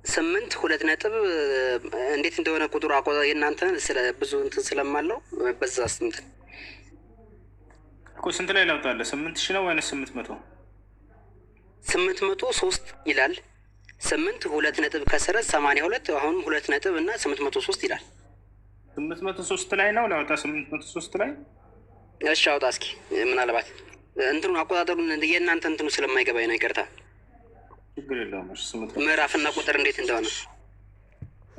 8 2 ነጥብ እንዴት እንደሆነ ቁጥሩ የእናንተ ስለ ብዙ እንትን ስለማለው በዛ ስንት እኮ ስንት ላይ ላውጣለ? 8000 ነው ወይስ 800? 803 ይላል። 8 2 ነጥብ ከሰረት 82 አሁን 2 ነጥብ እና 803 ይላል። 803 ላይ ነው ላውጣ? 803 ላይ እሺ አውጣ እስኪ። ምናልባት እንትኑ አቆጣጠሩን የእናንተ እንትኑ ስለማይገባኝ ነው። ይቅርታ። ችግር የለውም። እሺ 800 ምዕራፍና ቁጥር እንዴት እንደሆነ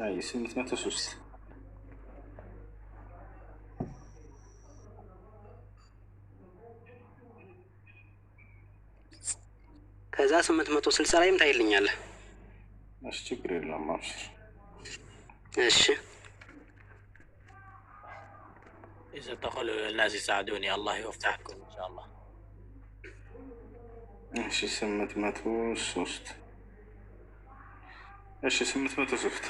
አይ 803 ከዛ 860 ላይም ታይልኛለህ። እሺ ችግር የለውም። አብሽር። እሺ إذا دخلوا الناس يساعدوني الله يوفقكم إن شاء الله. እሺ 803 እሺ 803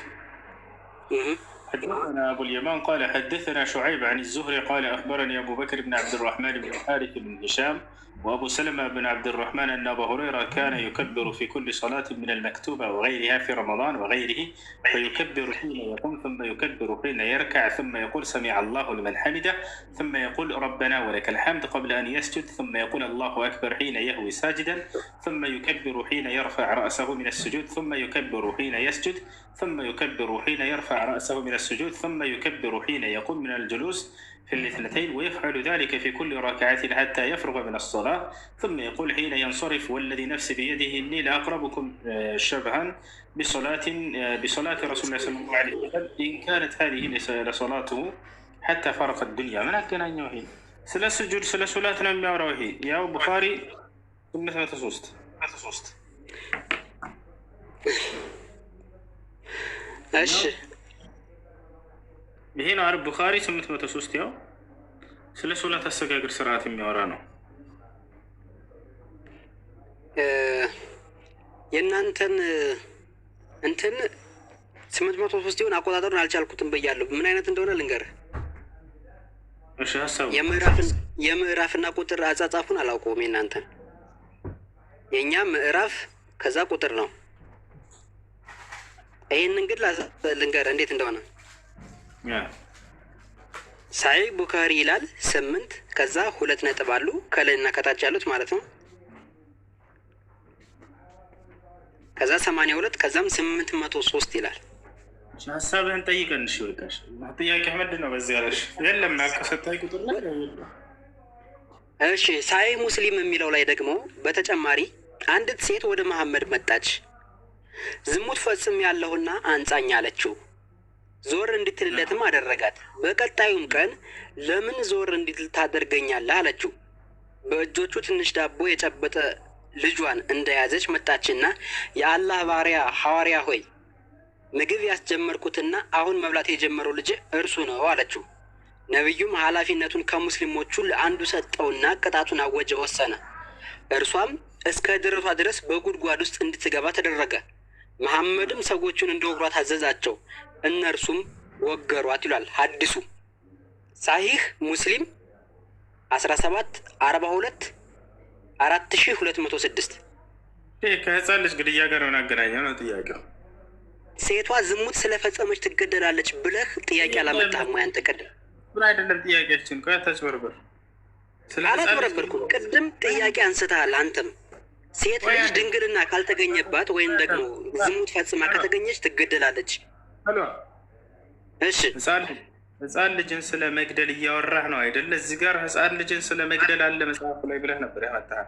حدثنا أبو اليمان قال حدثنا شعيب عن الزهري قال أخبرني أبو بكر بن عبد الرحمن بن الحارث بن هشام وأبو سلمة بن عبد الرحمن أن أبا هريرة كان يكبر في كل صلاة من المكتوبة وغيرها في رمضان وغيره، فيكبر حين يقوم ثم يكبر حين يركع ثم يقول سمع الله لمن حمده ثم يقول ربنا ولك الحمد قبل أن يسجد ثم يقول الله أكبر حين يهوي ساجدا ثم يكبر حين يرفع رأسه من السجود ثم يكبر حين يسجد ثم يكبر حين يرفع رأسه من السجود ثم يكبر حين يقوم من الجلوس في الاثنتين ويفعل ذلك في كل ركعة حتى يفرغ من الصلاة ثم يقول حين ينصرف والذي نفسي بيده إني لأقربكم شبها بصلاة رسول الله صلى الله عليه وسلم إن كانت هذه لصلاته حتى فرق الدنيا. من أكن أن يوهي سلا السجود سلا صلاتنا من يوراهي يا بخاري ثم تصوست እሺ ይሄ ነው አረብ ቡኻሪ 803 ያው ስለ ሶላት አሰጋገድ ስርዓት የሚያወራ ነው። የእናንተን እንትን 803 ይሁን አቆጣጠሩን አልቻልኩትም ብያለሁ። ምን አይነት እንደሆነ ልንገርህ። እሺ ሐሳቡ የምዕራፍና ቁጥር አጻጻፉን አላውቀውም። የእናንተን የኛ ምዕራፍ ከዛ ቁጥር ነው። ይሄንን ግን ልንገርህ እንዴት እንደሆነ። ሳይ ቡኻሪ ይላል 8 ከዛ 2 ነጥብ አሉ ከላይና ከታች ያሉት ማለት ነው። ከዛ 82 ከዛም 803 ይላል። ሐሳብህን ጠይቀን። እሺ ወቃሽ ጥያቄ ምንድን ነው? በዚህ ያለሽ የለም ናቀሰታይ ቁጥር ላይ እሺ ሳይ ሙስሊም የሚለው ላይ ደግሞ በተጨማሪ አንዲት ሴት ወደ መሐመድ መጣች፣ ዝሙት ፈጽም ያለሁና አንጻኝ አለችው። ዞር እንድትልለትም አደረጋት። በቀጣዩም ቀን ለምን ዞር እንድትል ታደርገኛለህ አለችው። በእጆቹ ትንሽ ዳቦ የጨበጠ ልጇን እንደያዘች መጣችና የአላህ ባሪያ ሐዋርያ ሆይ ምግብ ያስጀመርኩትና አሁን መብላት የጀመረው ልጅ እርሱ ነው አለችው። ነቢዩም ኃላፊነቱን ከሙስሊሞቹ ለአንዱ ሰጠውና ቅጣቱን አወጀ፣ ወሰነ። እርሷም እስከ ድረቷ ድረስ በጉድጓድ ውስጥ እንድትገባ ተደረገ። መሐመድም ሰዎቹን እንደወግሯት አዘዛቸው፣ እነርሱም ወገሯት ይላል ሐዲሱ። ሳሂህ ሙስሊም 1742 4206 ከህፃን ልጅ ግድያ ጋር ነው ያገናኘው ነው ጥያቄው። ሴቷ ዝሙት ስለፈጸመች ትገደላለች ብለህ ጥያቄ አላመጣህም ወይ አንተ? ቀደም ምን አይደለም ጥያቄያችን እኮ ተጭበርበር አላጭበረበርኩም። ቅድም ጥያቄ አንስተሃል አንተም። ሴት ልጅ ድንግልና ካልተገኘባት ወይም ደግሞ ዝሙት ፈጽማ ከተገኘች ትገደላለች። እሺ ህፃን ልጅን ስለ መግደል እያወራህ ነው አይደለ? እዚህ ጋር ህፃን ልጅን ስለ መግደል አለ መጽሐፉ ላይ ብለህ ነበር ያመጣህ።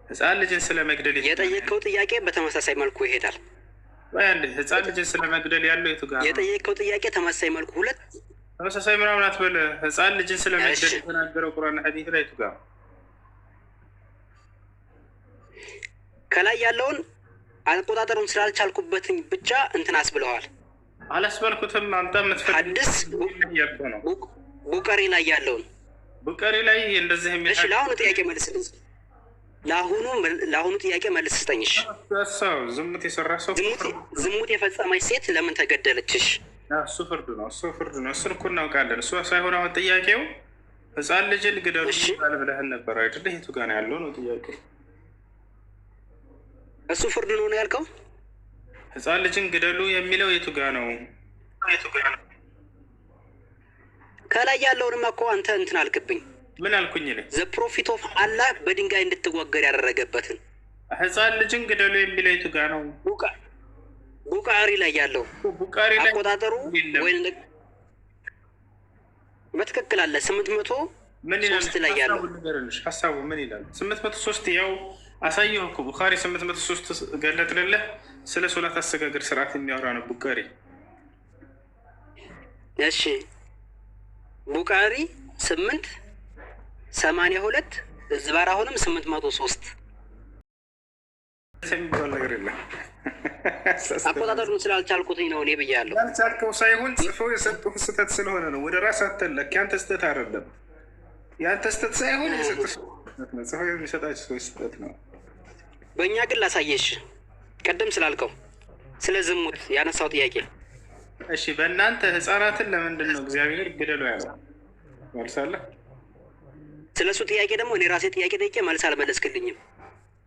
ህፃን ልጅን ስለ መግደል የጠየቀው ጥያቄ በተመሳሳይ መልኩ ይሄዳል። ወይስ ህፃን ልጅን ስለ መግደል ያለው የቱ ጋር የጠየቀው ጥያቄ ተመሳሳይ መልኩ ሁለት ተመሳሳይ ምናምን አትበል። ህፃን ልጅን ስለ መግደል የተናገረው ቁርአን ሐዲስ ላይ የቱ ጋር? ከላይ ያለውን አቆጣጠሩን ስላልቻልኩበትኝ ብቻ እንትን አስብለዋል። አላስበልኩትም። አንተ የምትፈልግ ሐዲስ ቡቀሪ ላይ ያለውን ቡቀሪ ላይ እንደዚህ የሚል እሺ፣ ለአሁኑ ጥያቄ መልስልኝ። ለአሁኑ ጥያቄ መልስ ስጠኝሽ። ሰው ዝሙት የሰራ ሰው ዝሙት የፈጸመች ሴት ለምን ተገደለችሽ? እሱ ፍርድ ነው። እሱን እኮ እናውቃለን። እሱ ሳይሆን አሁን ጥያቄው ህፃን ልጅን ግደሉ ብለህን ነበር አይደለ? የቱ ጋር ነው ያለው ነው ጥያቄው እሱ ፍርድ ነው ነው ያልከው? ህፃን ልጅን ግደሉ የሚለው የቱ ጋ ነው? ከላይ ያለውንማ እኮ አንተ እንትን አልክብኝ። ምን አልኩኝ? እኔ ዘ ፕሮፊት ኦፍ አላህ በድንጋይ እንድትወገር ያደረገበትን ህፃን ልጅን ግደሉ የሚለው የቱ ጋ ነው? ቡቃሪ ላይ ያለው ቡቃሪ ላይ አቆጣጠሩ ወይ በትክክል አለ 803 ላይ ያለው ሀሳቡ ምን ይላል? 803 ያው አሳየው እኮ ቡኻሪ 803 ገለጥልልህ። ስለ ሶላት አሰጋገድ ስርዓት የሚያወራ ነው ቡቃሪ። እሺ ቡቃሪ 882 ዝባር አሁንም 803 የሚባል ነገር የለም። አቆጣጠሩን ስላልቻልኩትኝ ነው እኔ ብያለሁ። ያልቻልከው ሳይሆን ጽፈው የሰጡህ ስህተት ስለሆነ ነው። ወደ ራስ አተለክ። ያንተ ስህተት አይደለም። ያንተ ስህተት ሳይሆን የሰጡህ ነው። ጽፈው የሚሰጣቸው ሰዎች ስህተት ነው። በእኛ ግን ላሳየሽ ቀደም ስላልከው ስለ ዝሙት ያነሳው ጥያቄ። እሺ በእናንተ ህፃናትን ለምንድን ነው እግዚአብሔር ግደሉ ያለው? መልሳለህ። ስለ እሱ ጥያቄ ደግሞ እኔ ራሴ ጥያቄ ጠይቄ መልስ አልመለስክልኝም።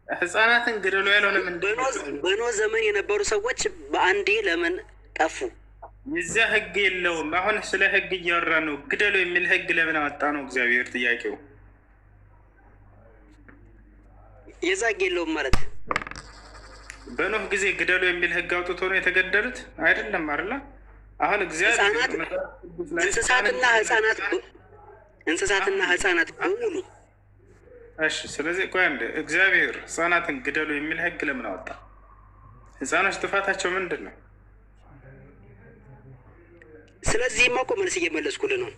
ህፃናትን ግደሉ ያለው ለምንድን ነው? በኖህ ዘመን የነበሩ ሰዎች በአንዴ ለምን ጠፉ? የዚያ ህግ የለውም። አሁን ስለ ህግ እያወራ ነው። ግደሉ የሚል ህግ ለምን አወጣ ነው እግዚአብሔር ጥያቄው። የዛ ህግ የለውም ማለት በኖህ ጊዜ ግደሉ የሚል ህግ አውጥቶ ነው የተገደሉት? አይደለም አይደለ? አሁን እግዚአብሔር እንስሳትና ህፃናት በሙሉ እሺ። ስለዚህ ቆይ አንዴ፣ እግዚአብሔር ህፃናትን ግደሉ የሚል ህግ ለምን አወጣ? ህፃኖች ጥፋታቸው ምንድን ነው? ስለዚህማ እኮ መልስ እየመለስኩልህ ነው።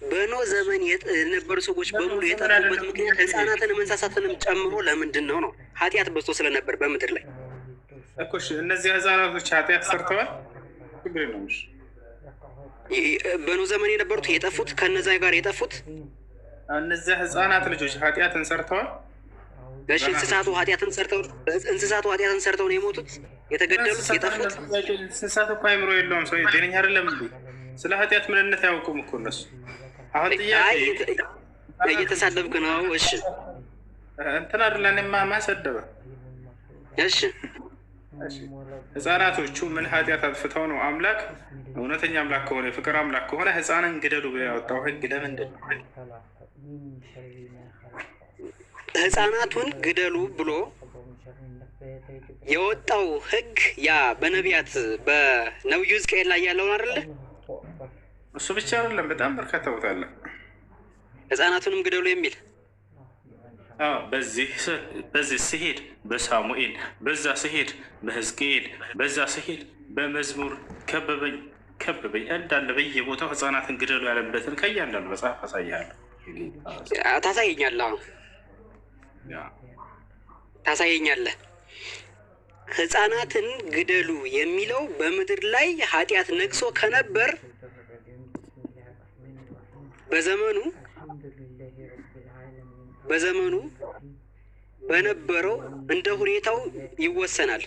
በኖህ ዘመን የነበሩ ሰዎች በሙሉ የጠፉበት ምክንያት ህፃናትንም እንስሳትንም ጨምሮ ለምንድን ነው? ኃጢአት በዝቶ ስለነበር በምድር ላይ እኮ። እነዚህ ህፃናቶች ኃጢአት ሰርተዋል? ችግር ነው። በኖህ ዘመን የነበሩት የጠፉት ከነዛ ጋር የጠፉት እነዚያ ህፃናት ልጆች ኃጢአትን ሰርተዋል? እሺ እንስሳቱ ኃጢአትን ሰርተው ነው የሞቱት የተገደሉት የጠፉት? እንስሳት እኮ አይምሮ የለውም። ሰው ጤነኛ አይደለም እንዴ? ስለ ኃጢአት ምንነት አያውቁም እኮ እነሱ። አሁን ጥያቄ እየተሳደብክ ነው። እሺ እንትን አይደለም ማሰደበ። እሺ ህፃናቶቹ ምን ኃጢአት አጥፍተው ነው አምላክ እውነተኛ አምላክ ከሆነ የፍቅር አምላክ ከሆነ ህፃንን ግደሉ ያወጣው ህግ ለምንድን ነው? ህፃናቱን ግደሉ ብሎ የወጣው ህግ ያ በነቢያት በነብዩ ሕዝቅኤል ላይ ያለውን አይደለ? እሱ ብቻ አይደለም፣ በጣም በርካታ ቦታ አለ ህፃናቱንም ግደሉ የሚል። በዚህ ስሄድ በሳሙኤል፣ በዛ ስሄድ በሕዝቅኤል፣ በዛ ስሄድ በመዝሙር ከበበኝ እንዳለ በየቦታው ህፃናትን ግደሉ ያለበትን ከእያንዳንዱ መጽሐፍ አሳያለሁ። ታሳየኛለህ። ህፃናትን ግደሉ የሚለው በምድር ላይ ኃጢአት ነግሶ ከነበር በዘመኑ በነበረው እንደ ሁኔታው ይወሰናል።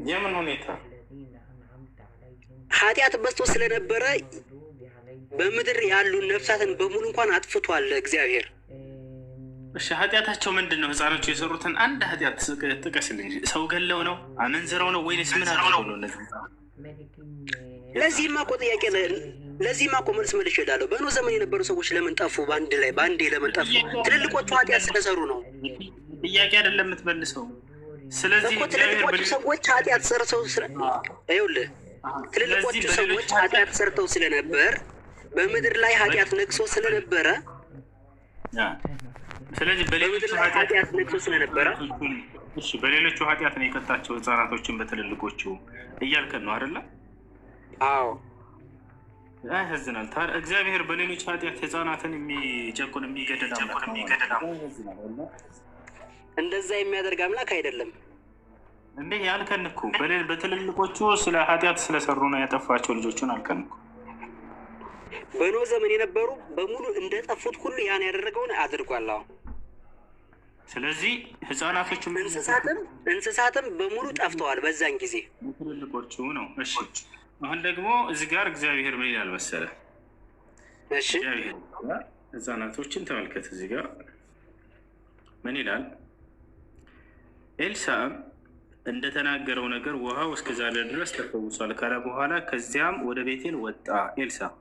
የምን ሁኔታ? ኃጢአት በዝቶ ስለነበረ በምድር ያሉ ነፍሳትን በሙሉ እንኳን አጥፍቷል እግዚአብሔር። እሺ ኃጢአታቸው ምንድን ነው? ህፃኖቹ የሰሩትን አንድ ኃጢአት ጥቀስልኝ። ሰው ገለው ነው? አመንዝረው ነው? ወይንስ ምን አድርገው ነው? ለዚህማ እኮ ጥያቄ ለዚህማ እኮ መልስ መልሼ እሄዳለሁ። በኖህ ዘመን የነበሩ ሰዎች ለምን ጠፉ? በአንዴ ለምን ጠፉ? ትልልቆቹ ኃጢአት ስለሰሩ ነው። ጥያቄ አይደለም የምትመልሰው። ስለዚህ ትልልቆቹ ሰዎች ኃጢአት ሰርተው ይኸውልህ፣ ትልልቆቹ ሰዎች ኃጢአት ሰርተው ስለነበር በምድር ላይ ኃጢአት ነግሶ ስለነበረ ስለዚህ በሌሎቹ ኃጢአት ነግሶ ስለነበረ በሌሎቹ ኃጢአት ነው የቀጣቸው ህፃናቶችን በትልልቆቹ እያልከን ነው አይደለ? አዎ። ያሳዝናል። እግዚአብሔር በሌሎች ኃጢአት ህፃናትን የሚጨቁን የሚገድል አምላክ ነው። እንደዛ የሚያደርግ አምላክ አይደለም እንዴ? ያልከን እኮ በትልልቆቹ ስለ ኃጢአት ስለሰሩ ነው ያጠፋቸው ልጆቹን አልከን እኮ። በኖህ ዘመን የነበሩ በሙሉ እንደጠፉት ሁሉ ያን ያደረገውን አድርጓል። አዎ። ስለዚህ ህፃናቶቹ እንስሳትም በሙሉ ጠፍተዋል በዛን ጊዜ ትልልቆቹ ነው። እሺ አሁን ደግሞ እዚህ ጋር እግዚአብሔር ምን ይላል መሰለህ? እሺ ህፃናቶችን ተመልከት። እዚህ ጋር ምን ይላል? ኤልሳዕም እንደተናገረው ነገር ውሃው እስከዛለ ድረስ ተፈውሷል ካለ በኋላ ከዚያም ወደ ቤቴል ወጣ ኤልሳዕ